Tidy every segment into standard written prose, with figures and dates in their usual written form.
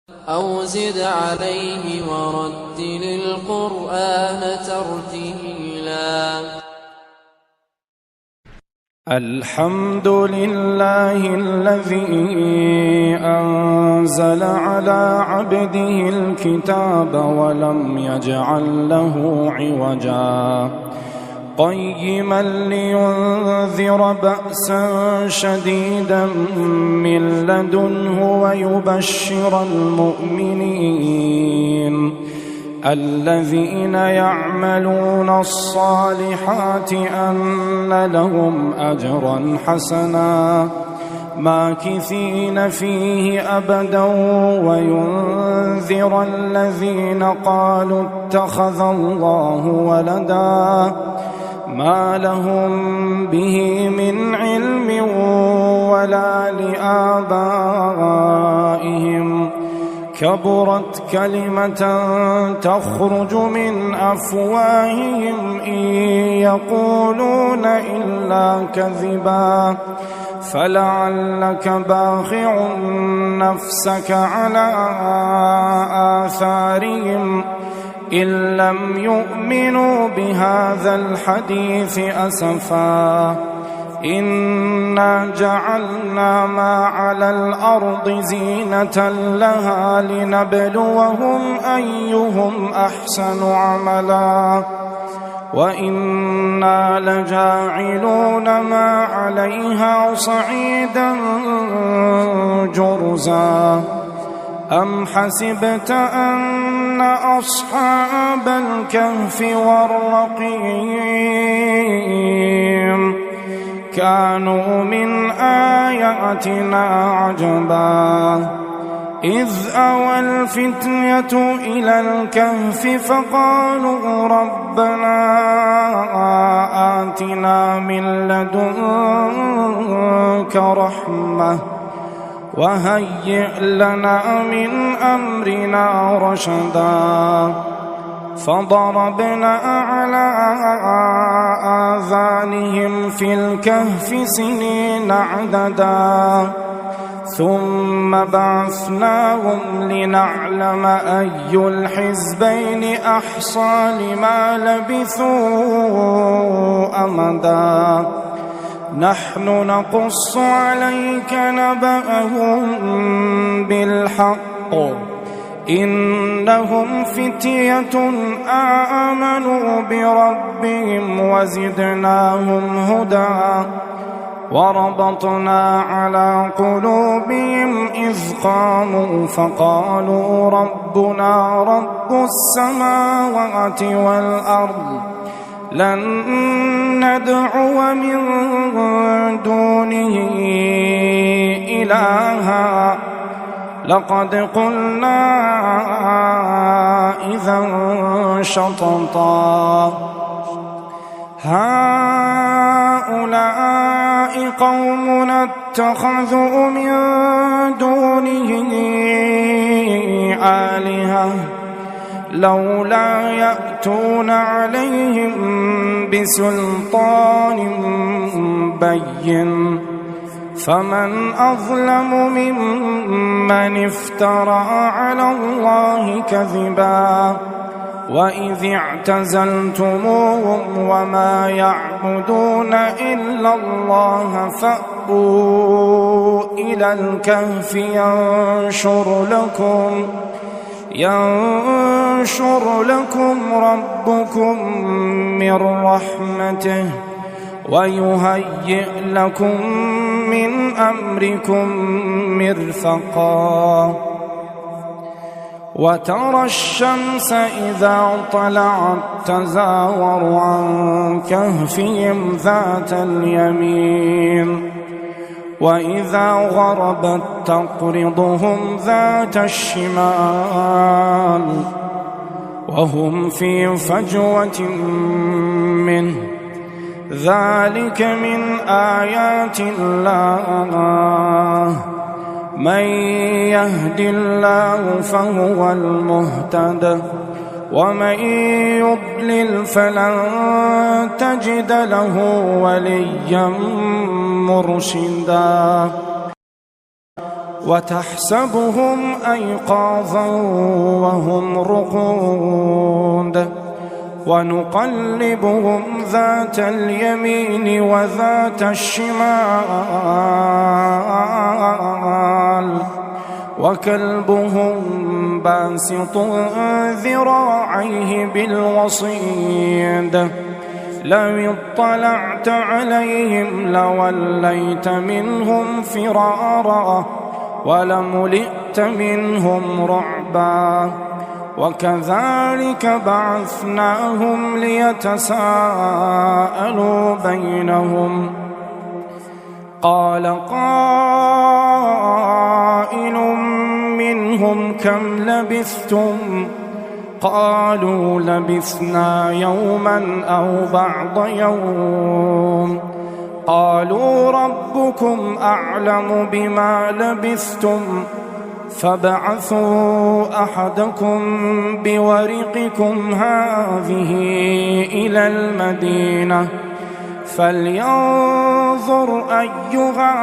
أو زد عليه ورتل القرآن ترتيلا. الحمد لله الذي أنزل على عبده الكتاب ولم يجعل له عوجا قيما لينذر بأسا شديدا من لدنه ويبشر المؤمنين الذين يعملون الصالحات أن لهم أجرا حسنا ماكثين فيه أبدا وينذر الذين قالوا اتخذ الله ولدا ما لهم به من علم ولا لآبائهم كبرت كلمة تخرج من أفواههم إن يقولون إلا كذبا فلعلك باخع نفسك على آثارهم إن لم يؤمنوا بهذا الحديث أسفا إنا جعلنا ما على الأرض زينة لها لنبلوهم أيهم أحسن عملا وإنا لجاعلون ما عليها صعيدا جرزا أم حسبت أن أصحاب الكهف والرقيم كانوا من آياتنا عجبا إذ أوى الفتية إلى الكهف فقالوا ربنا آتنا من لدنك رحمة وهيئ لنا من أمرنا رشدا فضربنا على آذانهم في الكهف سنين عددا ثم بعثناهم لنعلم أي الحزبين أحصى لما لبثوا أمدا نحن نقص عليك نبأهم بالحق إنهم فتية آمنوا بربهم وزدناهم هدى وربطنا على قلوبهم إذ قاموا فقالوا ربنا رب السماوات والأرض لن ندعو من دونه إلها لقد قلنا إذا شططا هؤلاء قومنا اتخذوا من دونه آلهة لولا يأتون عليهم بسلطان بين فمن أظلم ممن افترى على الله كذبا وإذ اعتزلتموهم وما يعبدون إلا الله فأووا إلى الكهف ينشر لكم ربكم من رحمته ويهيئ لكم من أمركم مرفقا وترى الشمس إذا طلعت تزاور عن كهفهم ذات اليمين وإذا غربت تقرضهم ذات الشمال وهم في فجوة منه ذلك من آيات الله من يهد الله فهو المهتد ومن يضلل فلن تجد له وليا مرشدا وتحسبهم أيقاظا وهم رقود ونقلبهم ذات اليمين وذات الشمال وكلبهم باسط ذراعيه بالوصيد لو اطلعت عليهم لوليت منهم فرارا ولملئت منهم رعبا وكذلك بعثناهم ليتساءلوا بينهم قال قائل منهم كم لبثتم قالوا لبثنا يوما أو بعض يوم قالوا ربكم أعلم بما لبثتم فابعثوا أحدكم بورقكم هذه إلى المدينة فلينظر أيها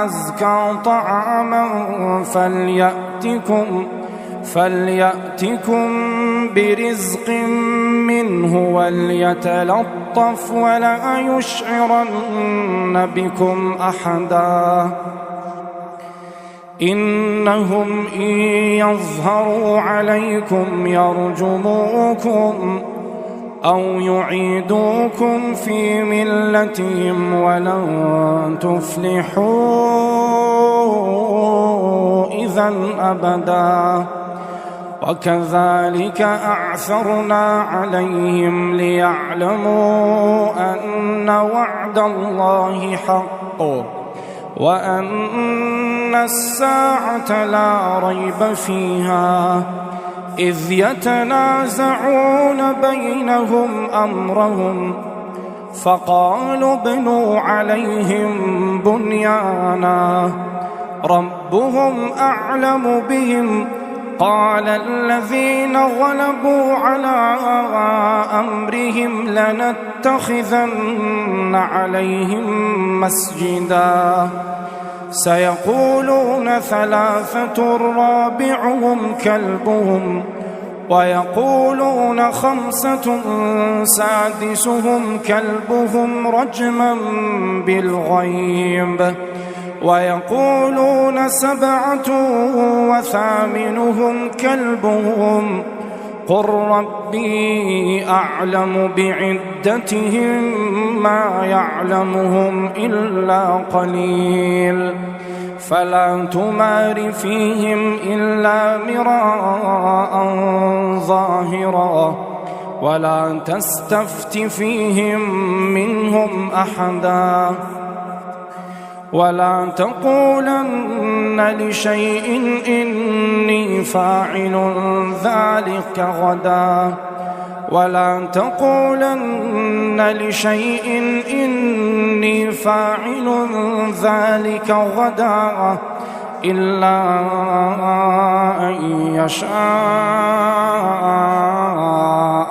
أزكى طعاما فليأتكم برزق منه وليتلطف ولا يشعرن بكم أحدا إنهم إن يظهروا عليكم يرجموكم أو يعيدوكم في ملتهم ولن تفلحوا إذا أبدا وكذلك أعثرنا عليهم ليعلموا أن وعد الله حق وأن الساعة لا ريب فيها إذ يتنازعون بينهم أمرهم فقالوا ابنوا عليهم بنيانا ربهم أعلم بهم قال الذين غلبوا على أمرهم لنتخذن عليهم مسجدا سيقولون ثلاثة رابعهم كلبهم ويقولون خمسة سادسهم كلبهم رجما بالغيب ويقولون سبعة وثامنهم كلبهم قل ربي أعلم بعدتهم ما يعلمهم إلا قليل فلا تمار فيهم إلا مراء ظاهرا ولا تستفت فيهم منهم أحدا ولا تقولن لشيء إني فاعل ذلك غدا ولا تقولن لشيء إني فاعل ذلك غدا إلا أن يشاء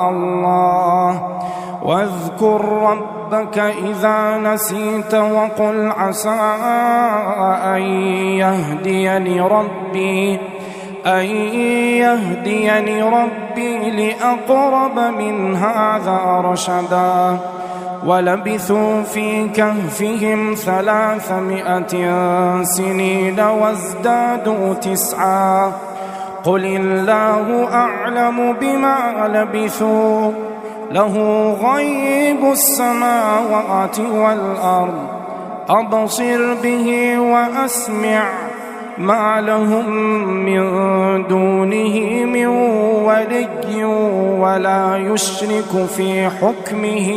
الله واذكر ربك إذا نسيت وقل عسى أن يهديني ربي لأقرب من هذا رشدا ولبثوا في كهفهم 300 سنين وازدادوا 9 قل الله أعلم بما لبثوا له غيب السماوات والأرض أبصر به وأسمع ما لهم من دونه من ولي ولا يشرك في حكمه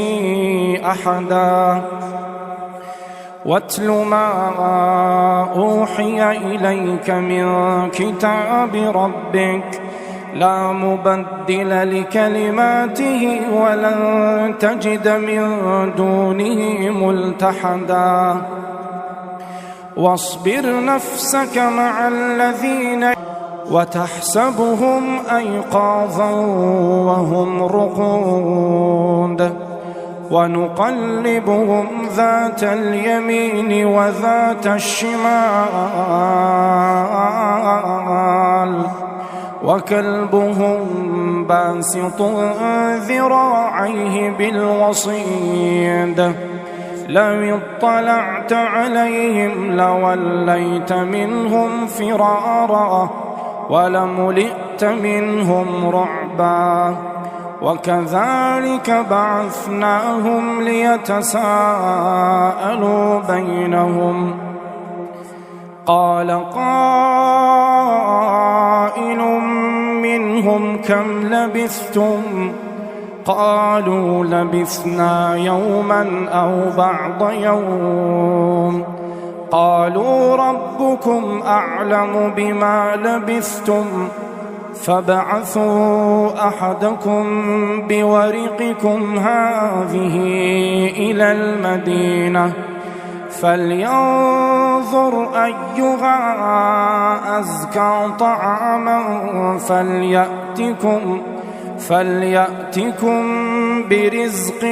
أحدا واتل ما أوحي إليك من كتاب ربك لا مبدل لكلماته ولن تجد من دونه ملتحدا واصبر نفسك مع الذين وتحسبهم أيقاظا وهم رقود ونقلبهم ذات اليمين وذات الشمال وكلبهم باسط ذراعيه بالوصيد لو اطلعت عليهم لوليت منهم فرارا ولملئت منهم رعبا وكذلك بعثناهم ليتساءلوا بينهم قال قائل منهم كم لبثتم قالوا لبثنا يوما أو بعض يوم قالوا ربكم أعلم بما لبثتم فابعثوا أحدكم بورقكم هذه إلى المدينة فلينظر أيها أزكى طعاما فليأتكم برزق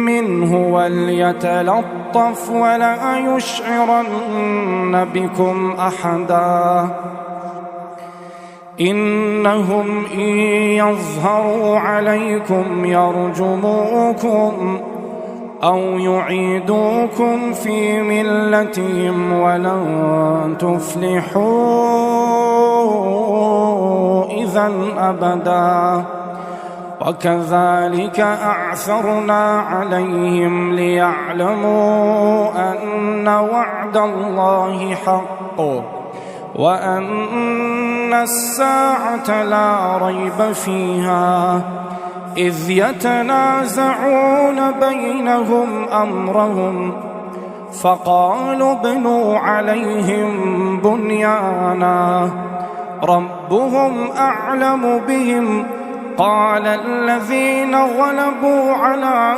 منه وليتلطف ولا يشعرن بكم أحدا إنهم إن يظهروا عليكم يرجموكم أو يعيدوكم في ملتهم ولن تفلحوا إذا أبدا وكذلك أعثرنا عليهم ليعلموا أن وعد الله حق وأن الساعة لا ريب فيها إذ يتنازعون بينهم أمرهم فقالوا ابنوا عليهم بنيانا ربهم أعلم بهم قال الذين غلبوا على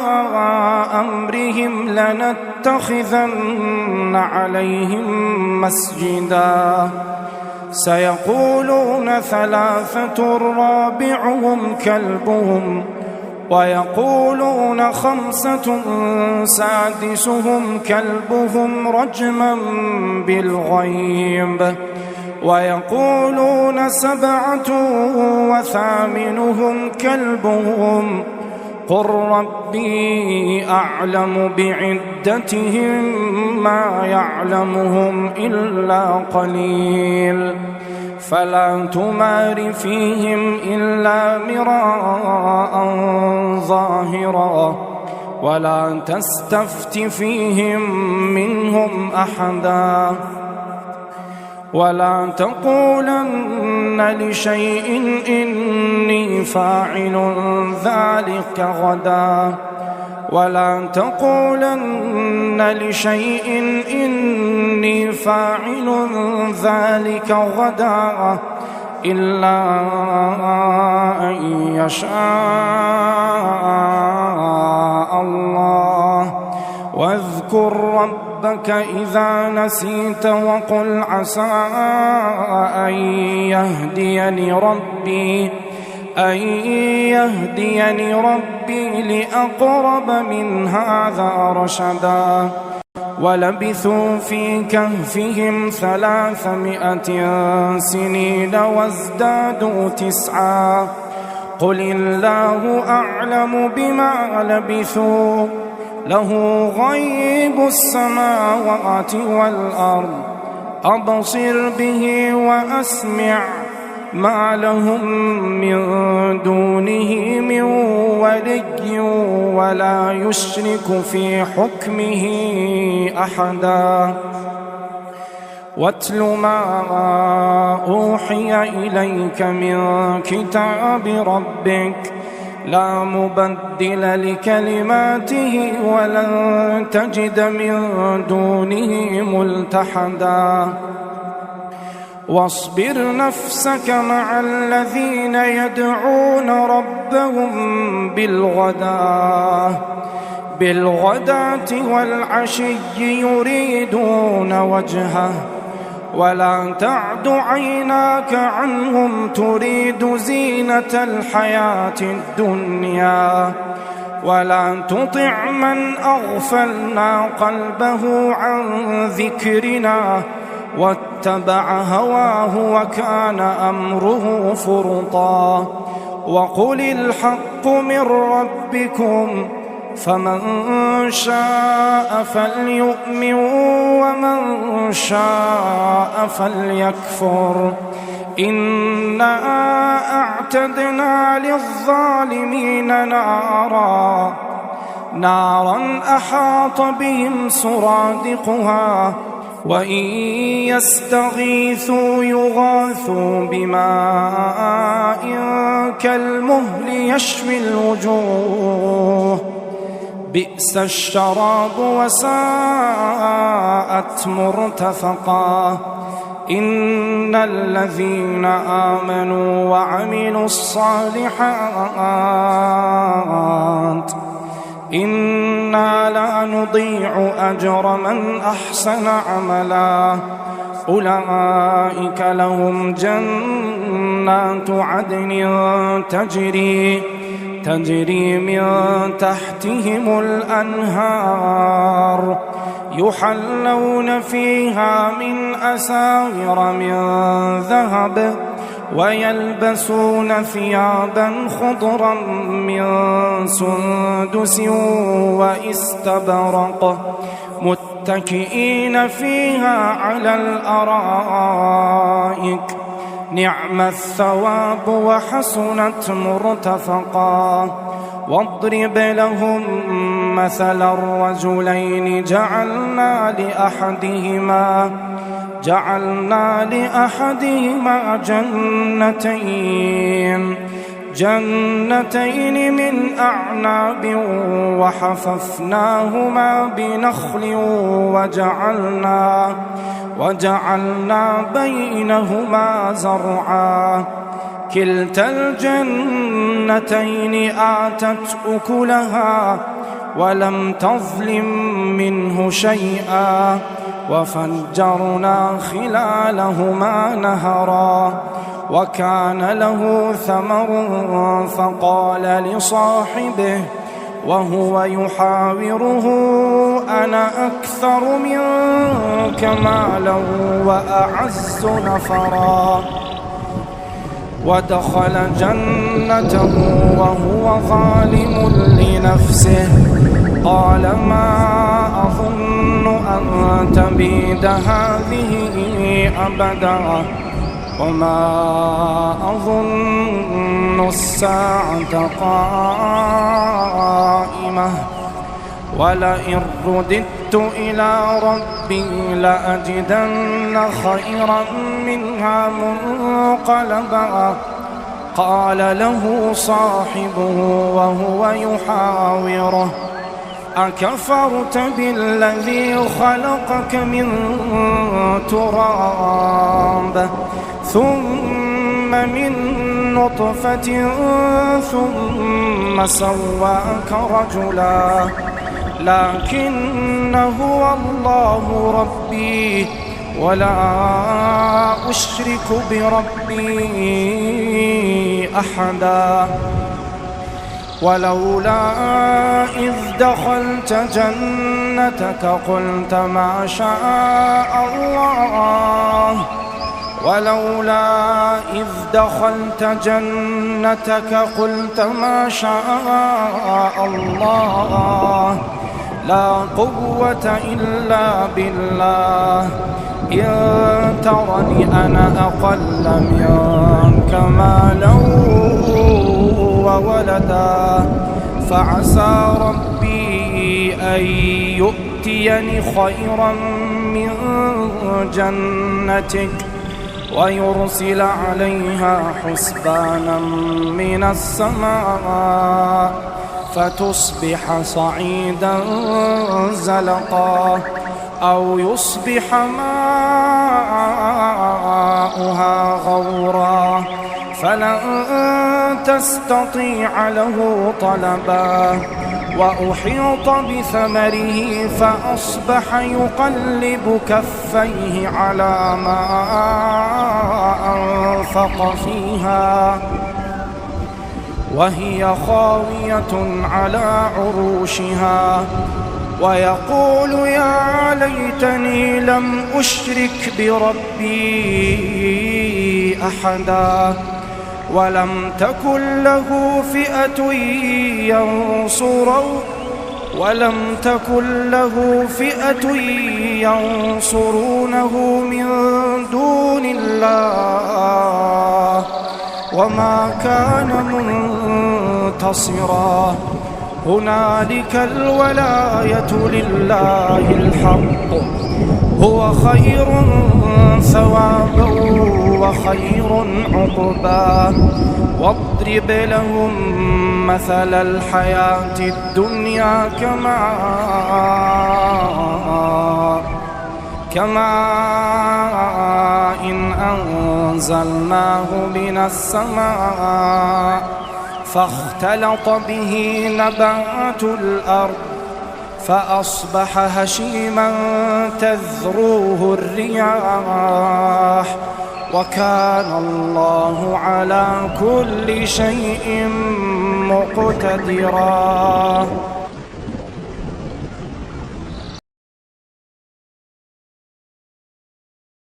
أمرهم لنتخذن عليهم مسجدا سيقولون ثلاثة رابعهم كلبهم ويقولون خمسة سادسهم كلبهم رجما بالغيب ويقولون سبعة وثامنهم كلبهم قل ربي أعلم بعدتهم ما يعلمهم إلا قليل فلا تمار فيهم إلا مراء ظاهرا ولا تستفت فيهم منهم أحدا ولا تقولن لشيء إني فاعل ذلك غدا ولا تقولن لشيء إني فاعل ذلك غدا إلا أن يشاء الله واذكر ربك إذا نسيت وقل عسى أن يهديني ربي لأقرب من هذا رشدا ولبثوا في كهفهم 300 سنين وازدادوا 9 قل الله أعلم بما لبثوا له غيب السماوات والأرض أبصر به وأسمع ما لهم من دونه من ولي ولا يشرك في حكمه أحدا واتل ما أوحي إليك من كتاب ربك لا مبدل لكلماته ولن تجد من دونه ملتحدا واصبر نفسك مع الذين يدعون ربهم بالغداة والعشي يريدون وجهه ولا تعد عيناك عنهم تريد زينة الحياة الدنيا ولا تطع من أغفلنا قلبه عن ذكرنا واتبع هواه وكان أمره فرطا. وقل الحق من ربكم فمن شاء فليؤمن ومن شاء فليكفر. إنا أعتدنا للظالمين نارا أحاط بهم سرادقها وإن يستغيثوا يغاثوا بماء كالمهل يشوي الوجوه بئس الشراب وساءت مرتفقا. إن الذين آمنوا وعملوا الصالحات إنا لا نضيع أجر من أحسن عملا. أولئك لهم جنات عدن تجري من تحتهم الأنهار يحلون فيها من أساور من ذهب ويلبسون ثيابا خضرا من سندس واستبرق متكئين فيها على الأرائك نعم الثواب وحسنت مرتفقا. واضرب لهم مثل الرجلين جعلنا لأحدهما جنتين من أعناب وحففناهما بنخل وجعلنا بينهما زرعا. كلتا الجنتين آتت أكلها ولم تظلم منه شيئا وفجرنا خلالهما نهرا. وكان له ثمر فقال لصاحبه وهو يحاوره أنا أكثر منك مالا وأعز نفرا. ودخل جنته وهو ظالم لنفسه قال ما أظن أن تبيد هذه أبدا وما أظن الساعة قائمة ولئن رددت إلى ربي لأجدن خيرا منها منقلبا. قال له صاحبه وهو يحاوره أكفرت بالذي خلقك من تراب ثم من نطفة ثم سواك رجلا لكن هو الله ربي ولا أشرك بربي أحدا. ولولا إذ دخلت جنتك قلت ما شاء الله لا قوة إلا بالله إن ترني أنا أقل منك مالا وولدا فعسى ربي أن يؤتيني خيرا من جنتك ويرسل عليها حسبانا من السماء فتصبح صعيدا زلقا أو يصبح ماؤها غورا فلن تستطيع له طلبا. وأحيط بثمره فأصبح يقلب كفيه على ما أنفق فيها وهي خاوية على عروشها ويقول يا ليتني لم أشرك بربي أحدا ولم تكن له فئة ينصرونه من دون الله وما كان منتصرا هنالك الولاية لله الحق هو خير ثوابا وخير عقبا واضرب لهم مثل الحياة الدنيا كماء إن أنزلناه من السماء فاختلط به نبات الأرض فأصبح هشيما تذروه الرياح وكان الله على كل شيء مقتدرا.